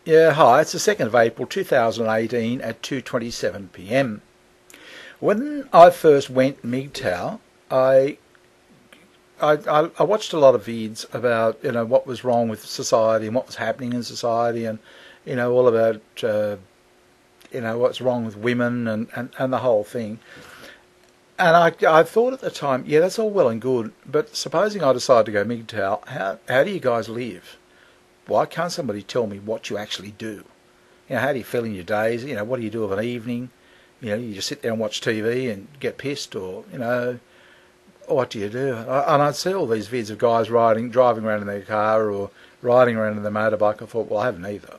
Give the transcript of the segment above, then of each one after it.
Yeah, hi, it's the 2nd of April 2018 at 2:27 p.m. When I first went mgtow, I, I watched a lot of vids about what was wrong with society and what was happening in society, and all about what's wrong with women and the whole thing. And I thought at the time, yeah, that's all well and good, but supposing I decide to go mgtow, how do you guys live? Why can't somebody tell me what you actually do? How do you fill in your days? What do you do of an evening? You just sit there and watch TV and get pissed, or what do you do? And I'd see all these vids of guys driving around in their car or riding around in their motorbike. I thought, well, I haven't either.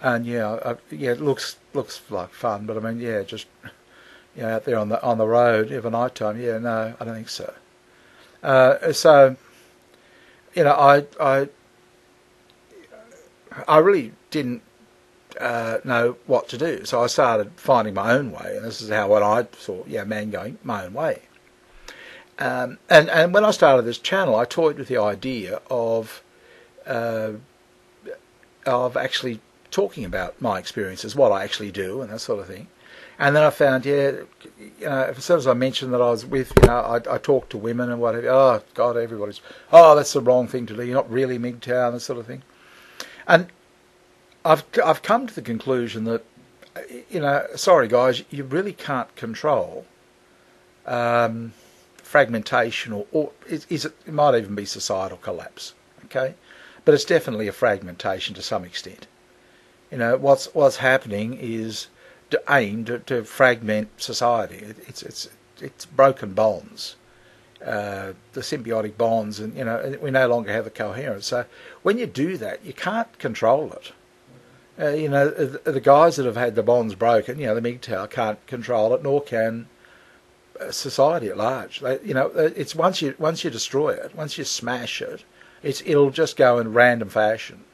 And it looks like fun, but I mean, just out there on the road over night time. Yeah, no, I don't think so. So I really didn't know what to do, so I started finding my own way, and this is how I saw, man going my own way. And when I started this channel, I toyed with the idea of actually talking about my experiences, what I actually do, and that sort of thing. And then I found, as soon as I mentioned that I was with, I talked to women and whatever. Oh God, everybody's, that's the wrong thing to do. You're not really mgtow and that sort of thing. And I've come to the conclusion that, sorry guys, you really can't control fragmentation, or it might even be societal collapse, okay? But it's definitely a fragmentation to some extent. What's happening is aimed to fragment society. It's broken bonds. The symbiotic bonds, and we no longer have the coherence. So when you do that, you can't control it. The guys that have had the bonds broken, the mgtow, can't control it, nor can society at large. It's once you destroy it, once you smash it, it'll just go in random fashion.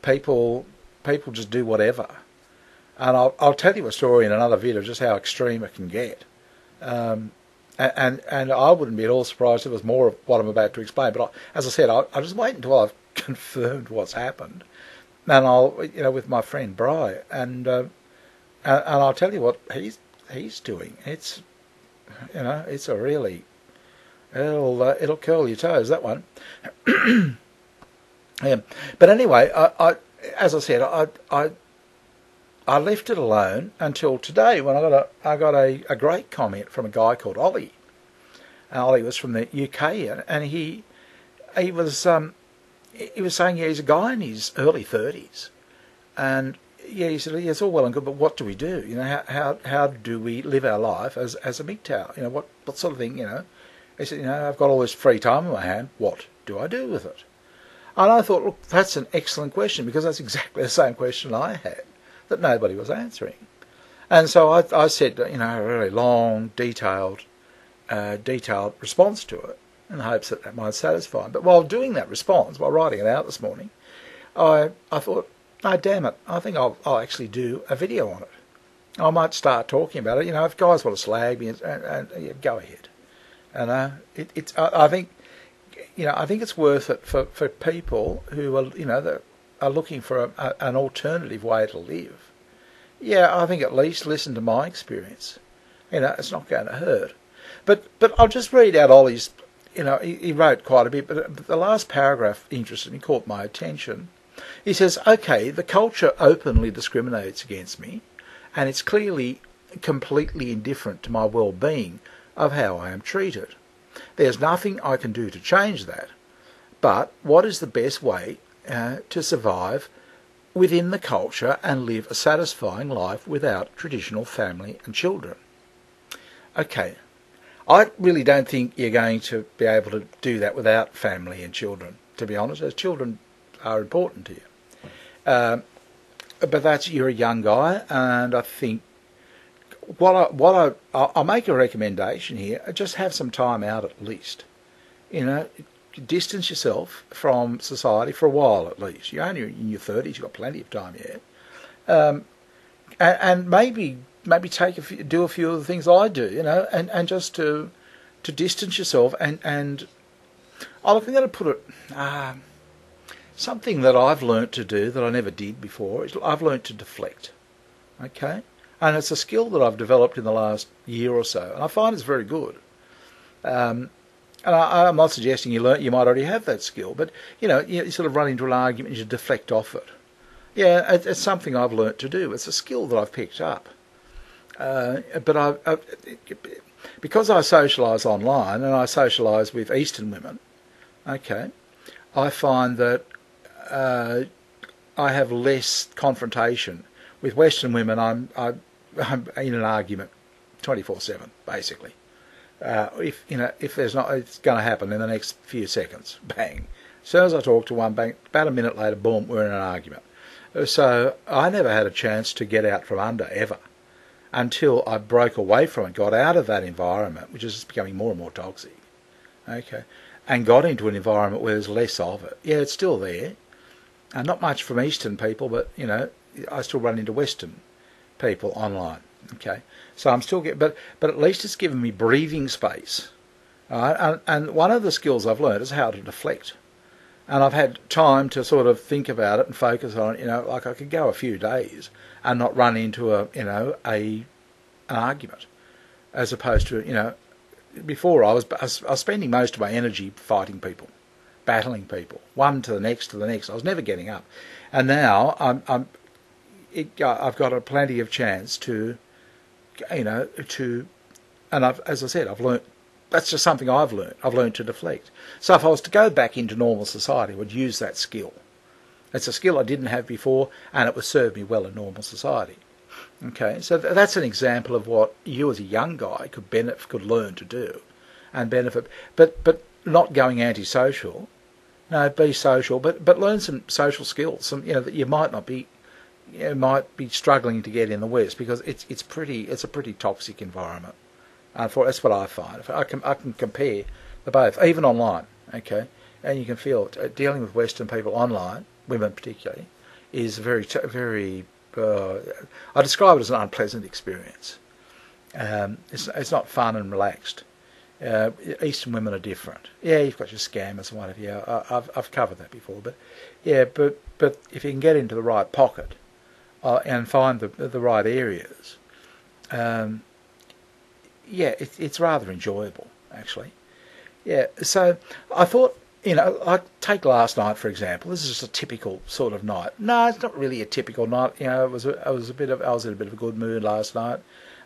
People just do whatever. And I'll tell you a story in another video of just how extreme it can get. And I wouldn't be at all surprised if it was more of what I'm about to explain. But as I said, I'll just wait until I've confirmed what's happened, and I'll, with my friend Bry, and I'll tell you what he's doing. It's, it's a really, it'll curl your toes, that one. Yeah. But anyway, as I said, I left it alone until today, when I got a great comment from a guy called Ollie. Ollie was from the UK, and he was saying, he's a guy in his early 30s, and he said, it's all well and good, but what do we do? How do we live our life as a mgtow? What sort of thing? He said, I've got all this free time in my hand. What do I do with it? And I thought, look, that's an excellent question, because that's exactly the same question I had that nobody was answering. And so I said, a really long, detailed response to it, in the hopes that might satisfy him. But while doing that response, while writing it out this morning, I thought, no, damn it, I think I'll actually do a video on it. I might start talking about it. If guys want to slag me, and go ahead. And I think it's worth it for people who are, that are looking for an alternative way to live. I think at least listen to my experience. It's not going to hurt. But I'll just read out Ollie's. He wrote quite a bit, but the last paragraph interested me, caught my attention. He says, okay, the culture openly discriminates against me, and it's clearly completely indifferent to my well-being of how I am treated. There's nothing I can do to change that. But what is the best way to survive within the culture and live a satisfying life without traditional family and children? Okay, I really don't think you're going to be able to do that without family and children, to be honest, as children are important to you. But you're a young guy, and I think I'll make a recommendation here. Just have some time out at least. Distance yourself from society for a while at least. You're only in your 30s, you've got plenty of time yet. And maybe do a few of the things I do, and just to distance yourself and I'm going to put it something that I've learnt to do that I never did before is I've learnt to deflect. Okay, and it's a skill that I've developed in the last year or so, and I find it's very good. And I'm not suggesting you might already have that skill, but you sort of run into an argument and you deflect off it. Yeah, it's something I've learnt to do. It's a skill that I've picked up. But because I socialise online and I socialise with Eastern women, okay, I find that I have less confrontation. With Western women, I'm in an argument 24/7, basically. If there's not, it's going to happen in the next few seconds. Bang. As soon as I talk to one, bang. About a minute later, boom, we're in an argument. So I never had a chance to get out from under ever until I broke away from it, got out of that environment, which is just becoming more and more toxic. Okay, and got into an environment where there's less of it. Yeah, it's still there. Not much from Eastern people, but I still run into Western people online. Okay, so I'm still but at least it's given me breathing space. And one of the skills I've learned is how to deflect. And I've had time to sort of think about it and focus on it. Like I could go a few days and not run into an argument, as opposed to before I was spending most of my energy fighting people, battling people, one to the next to the next. I was never getting up, and now I've got a plenty of chance to, and as I said, I've learnt. That's just something I've learnt. I've learnt to deflect. So if I was to go back into normal society, I would use that skill. It's a skill I didn't have before, and it would serve me well in normal society. Okay, so that's an example of what you as a young guy could learn to do, and benefit. But not going antisocial. No, be social, but learn some social skills. Some that you might not be. You might be struggling to get in the West because it's a pretty toxic environment. That's what I find. I can compare the both, even online. Okay, and you can feel it. Dealing with Western people online, women particularly, is very. I describe it as an unpleasant experience. It's not fun and relaxed. Eastern women are different. Yeah, you've got your scammers and whatever. Yeah, I've covered that before. But if you can get into the right pocket and find the right areas. It's rather enjoyable, actually. Yeah, so I thought, I take last night, for example. This is just a typical sort of night. No, it's not really a typical night. I was in a bit of a good mood last night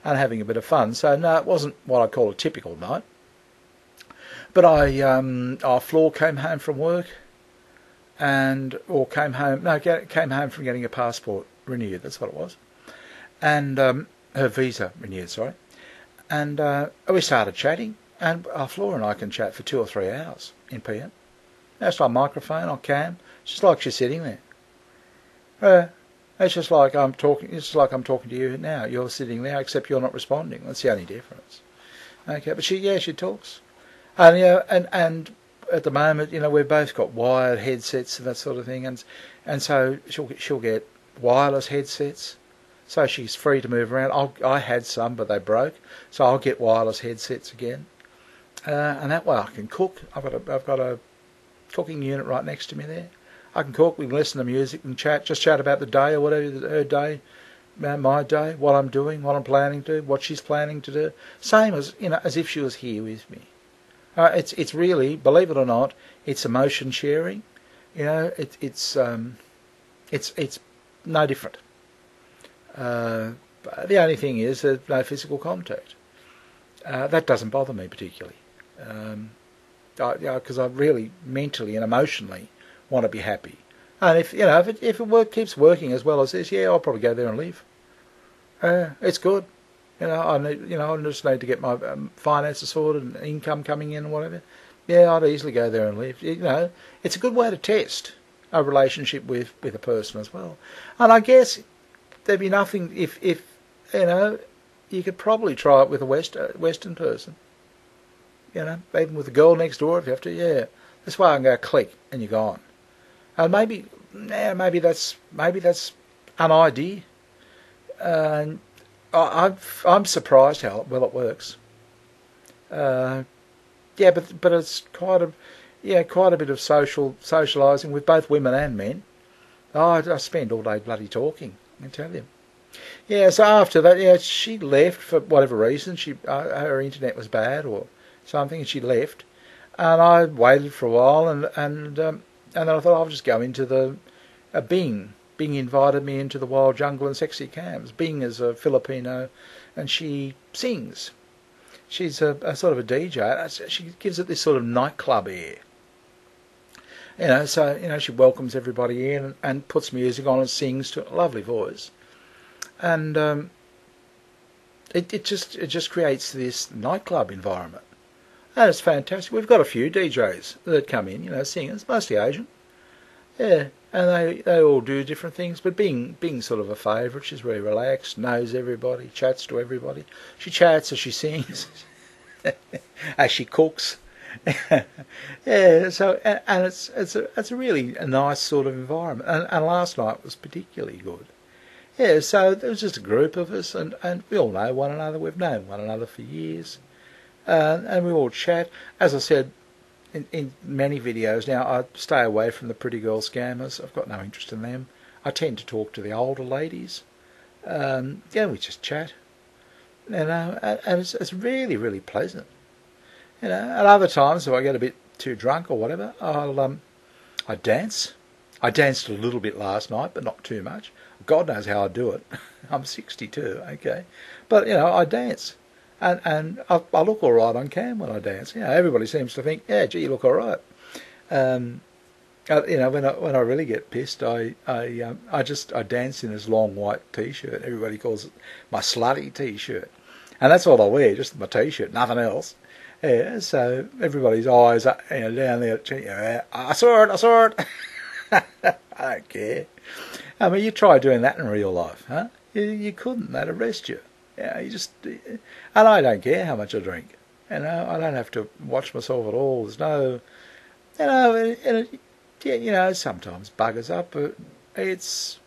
and having a bit of fun. So, no, it wasn't what I call a typical night. But our floor came home from work came home from getting a passport renewed. That's what it was. And her visa renewed, sorry. And we started chatting, and our Flora and I can chat for 2 or 3 hours in PM. That's on microphone, on cam. It's just like she's sitting there. It's just like I'm talking. It's just like I'm talking to you now. You're sitting there, except you're not responding. That's the only difference. Okay, but she talks, and and at the moment, we've both got wired headsets and that sort of thing, and so she'll get wireless headsets. So she's free to move around. I had some, but they broke, so I'll get wireless headsets again, and that way I can cook. I've got a cooking unit right next to me there. I can cook. We can listen to music and chat about the day or whatever, her day, my day, what I'm doing, what I'm planning to do, what she's planning to do. Same as as if she was here with me. It's really, believe it or not, it's emotion sharing. It's no different. The only thing is there's no physical contact. That doesn't bother me particularly, because I really mentally and emotionally want to be happy. And if it keeps working as well as this, I'll probably go there and live. It's good. I just need to get my finances sorted and income coming in and whatever. Yeah, I'd easily go there and live. It's a good way to test a relationship with a person as well. And I guess there'd be nothing if you could probably try it with a Western person. Even with the girl next door if you have to. Yeah, this way I can go click and you're gone. And maybe that's an idea. I'm surprised how well it works. But it's yeah, quite a bit of socialising with both women and men. Oh, I spend all day bloody talking, I can tell you. Yeah, so after that, yeah, she left for whatever reason. Her internet was bad or something, and she left. And I waited for a while, and then I thought I'll just go into the Bing. Bing invited me into the Wild Jungle and Sexy Cams. Bing is a Filipino, and she sings. She's a sort of a DJ. She gives it this sort of nightclub air. So she welcomes everybody in and puts music on and sings to a lovely voice. And it just creates this nightclub environment, and it's fantastic. We've got a few DJs that come in, singers, mostly Asian, yeah, and they all do different things. But being sort of a favourite, she's very relaxed, knows everybody, chats to everybody. She chats as she sings, as she cooks. Yeah, so and it's a really nice sort of environment. And last night was particularly good. Yeah, so there was just a group of us, and we all know one another. We've known one another for years, and we all chat. As I said in many videos now, I stay away from the pretty girl scammers. I've got no interest in them. I tend to talk to the older ladies. Yeah, we just chat, and it's really, really pleasant. At other times, if I get a bit too drunk or whatever, I dance. I danced a little bit last night, but not too much. God knows how I do it. I'm 62, okay, but I dance, and I look all right on cam when I dance. Everybody seems to think, yeah, gee, you look all right. When I really get pissed, I dance in this long white t-shirt. Everybody calls it my slutty t-shirt, and that's all I wear, just my t-shirt, nothing else. Yeah, so everybody's eyes are down there. I saw it. I don't care. I mean, you try doing that in real life, huh? You couldn't. They'd arrest you. You just. And I don't care how much I drink. I don't have to watch myself at all. There's no. Sometimes buggers up, but it's.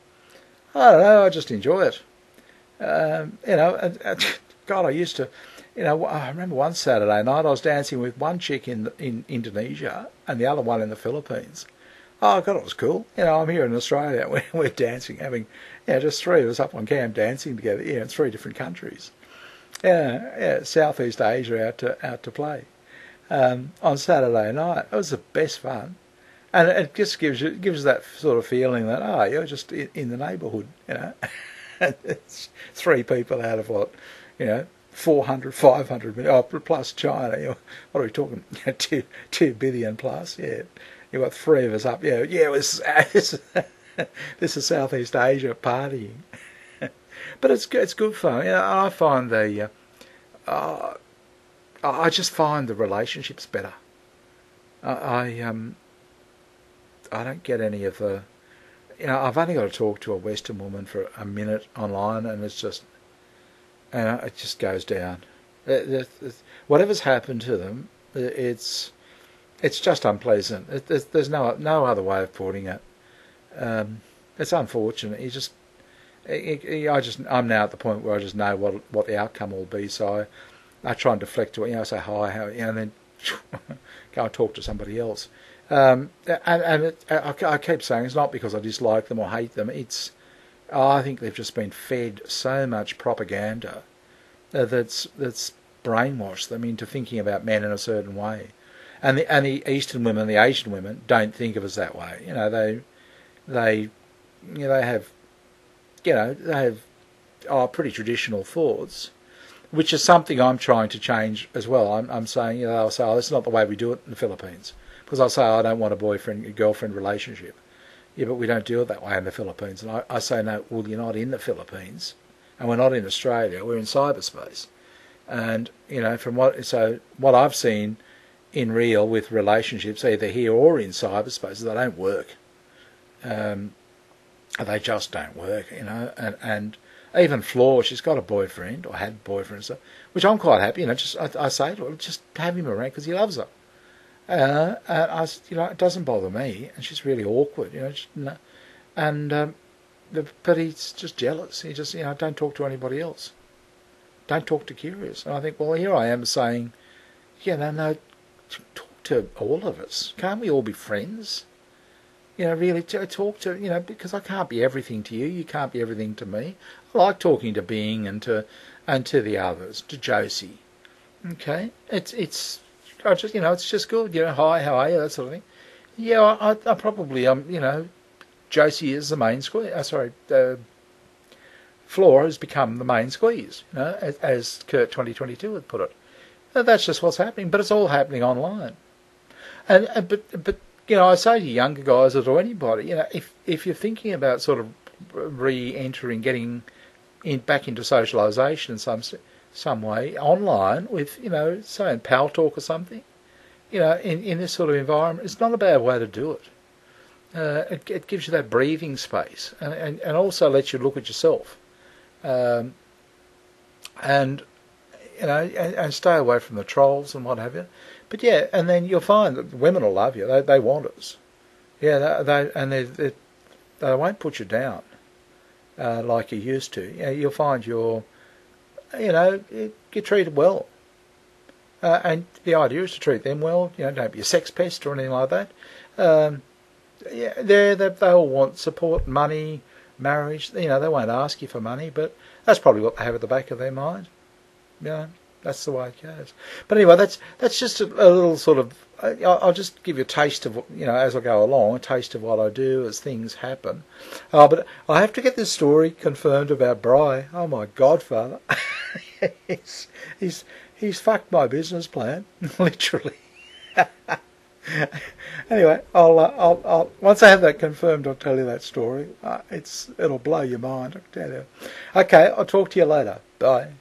I don't know. I just enjoy it. God, I used to. I remember one Saturday night I was dancing with one chick in Indonesia and the other one in the Philippines. Oh, God, it was cool. I'm here in Australia. We're dancing, having, just three of us up on cam dancing together, in 3 different countries. Southeast Asia out to play on Saturday night. It was the best fun, and it just gives that sort of feeling that you're just in the neighbourhood. It's 3 people out of what, 400, 500 million, plus China. What are we talking? 2 billion plus. Yeah. You've got 3 of us up. Yeah, it was. This is Southeast Asia partying, but it's good fun. I find I just find the relationships better. I don't get any of the. I've only got to talk to a Western woman for a minute online, and it's just, it just goes down. Whatever's happened to them, it's just unpleasant. There's no other way of putting it. It's unfortunate. I'm now at the point where I just know what the outcome will be. So I try and deflect to it. I say hi, and then go and talk to somebody else. I keep saying it's not because I dislike them or hate them. I think they've just been fed so much propaganda that's brainwashed them into thinking about men in a certain way. And the Eastern women, the Asian women, don't think of us that way. They have pretty traditional thoughts, which is something I'm trying to change as well. I'm saying, I'll say, that's not the way we do it in the Philippines, because I'll say I don't want a girlfriend relationship. Yeah, but we don't do it that way in the Philippines. And I say, no, well, you're not in the Philippines, and we're not in Australia. We're in cyberspace, and what I've seen in real with relationships, either here or in cyberspace, they don't work. They just don't work, and even Flor, she's got a boyfriend, or had boyfriends, which I'm quite happy, I say to her, just have him around because he loves her. And it doesn't bother me, and she's really awkward, but he's just jealous. He just, don't talk to anybody else. Don't talk to Curious. And I think, well, here I am saying, no, talk talk to all of us. Can't we all be friends? Really talk to, because I can't be everything to you. You can't be everything to me. I like talking to Bing and to the others, to Josie. Okay, it's it's just good. Hi, how are you? That sort of thing. Yeah, I probably Josie is the main squeeze. Floor has become the main squeeze. As Kurt 2022 would put it. That's just what's happening, but it's all happening online. But I say to younger guys or to anybody, if you're thinking about sort of re-entering, getting back into socialisation in some way online with, say in Pal Talk or something, in this sort of environment, it's not a bad way to do it. It gives you that breathing space and also lets you look at yourself. And and stay away from the trolls and what have you. But yeah, and then you'll find that women will love you. They want us. Yeah, they won't put you down like you used to. You'll find you're treated well. And the idea is to treat them well. Don't be a sex pest or anything like that. They all want support, money, marriage. They won't ask you for money, but that's probably what they have at the back of their mind. That's the way it goes. But anyway, that's just a little sort of. I'll just give you a taste of as I go along, a taste of what I do as things happen. But I have to get this story confirmed about Bri. Oh my godfather, he's fucked my business plan, literally. Anyway, I'll once I have that confirmed, I'll tell you that story. It'll blow your mind, I tell you. Okay, I'll talk to you later. Bye.